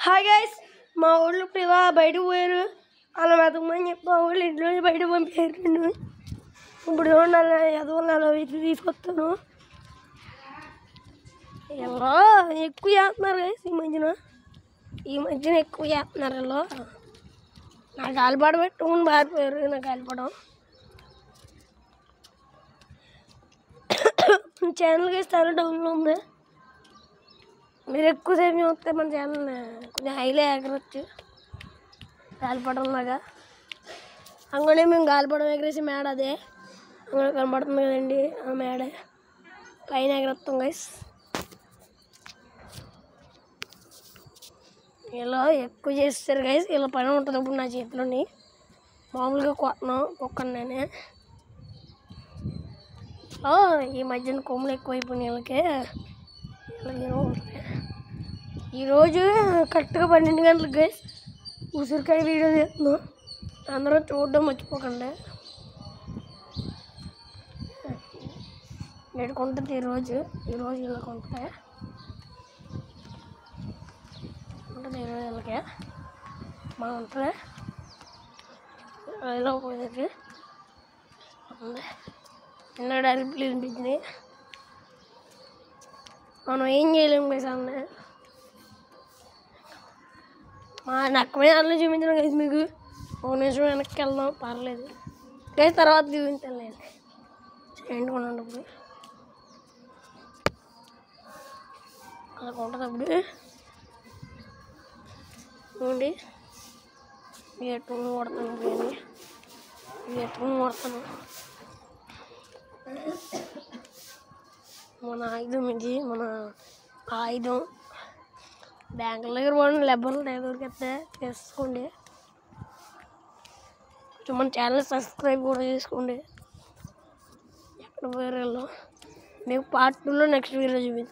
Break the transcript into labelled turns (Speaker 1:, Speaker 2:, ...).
Speaker 1: Hi guys, మా ఊళ్ళో ఇప్పుడు ఇలా బయటకు పోయారు. అలా వెతకమని చెప్పి మా ఊళ్ళో ఇంట్లో నుంచి బయట పంపారు. ఇప్పుడు ఉండాలి ఎదవల్ల తీసుకొస్తాను. ఇలా ఎక్కువ చేస్తున్నారు గైస్ ఈ మధ్యన ఎక్కువ చేస్తున్నారు. ఇలా నాకు గాలిపడం పెట్టుకుని బారిపోయారు. నాకు గాలిపడం ఛానల్ గైస్ చాలా డౌన్లో ఉంది. మీరు ఎక్కువసేపు చూస్తే మన ఛానల్ కొంచెం హైలో ఎగరవచ్చు గాలిపడం లాగా. అందుకనే మేము గాలిపడం ఎగరేసి మేడ అదే అందులో కనబడుతుంది కదండి, ఆ మేడ పైన ఎగరేస్తాం గైస్. ఇలా ఎక్కువ చేస్తారు గైస్. ఇలా పని ఉంటుంది ఇప్పుడు నా చేతిలోని. మామూలుగా కుక్కను నేనే. ఈ మధ్యన కొమ్ములు ఎక్కువైపోయినాయి వీళ్ళకి. ఇలాగేమో ఉంటుంది. ఈరోజు కరెక్ట్గా 12 గంటలకు గైస్ ఉసిరికాయ వీడియో చేస్తున్నాం. అందరూ చూడడం మర్చిపోకండి. నేడుకుంటుంది ఈరోజు ఇలా ఉంటుంది. ఈరోజు వీళ్ళకి బాగుంటుంది. ఇలా పోయేది ఎన్నో డైరెక్ట్లు వినిపించినాయి. మనం ఏం చేయలేము గైస్. అన్న మా నక్కమైన అన్నీ చూపించడం గైస్. మీకు ఒక నిమిషం వెనక్కి వెళ్దాం, పర్లేదు గైస్, తర్వాత చూపించాలి. చేయించుకున్నప్పుడు అలా ఉంటుంది. అప్పుడు చూడండి, ఎట్టుకుని కొడతాను, ఎట్టుకుని కొడతాను. మన ఆయుధం ఇది, మన ఆయుధం. బ్యాంకుల దగ్గర పోండి, లెబ్బలు దొరికితే చేసుకోండి. కొంచెం మన ఛానల్ సబ్స్క్రైబ్ కూడా చేసుకోండి. ఎక్కడ పోయారు మీకు పార్ట్ 2లో నెక్స్ట్ వీడియో చూపిస్తాను.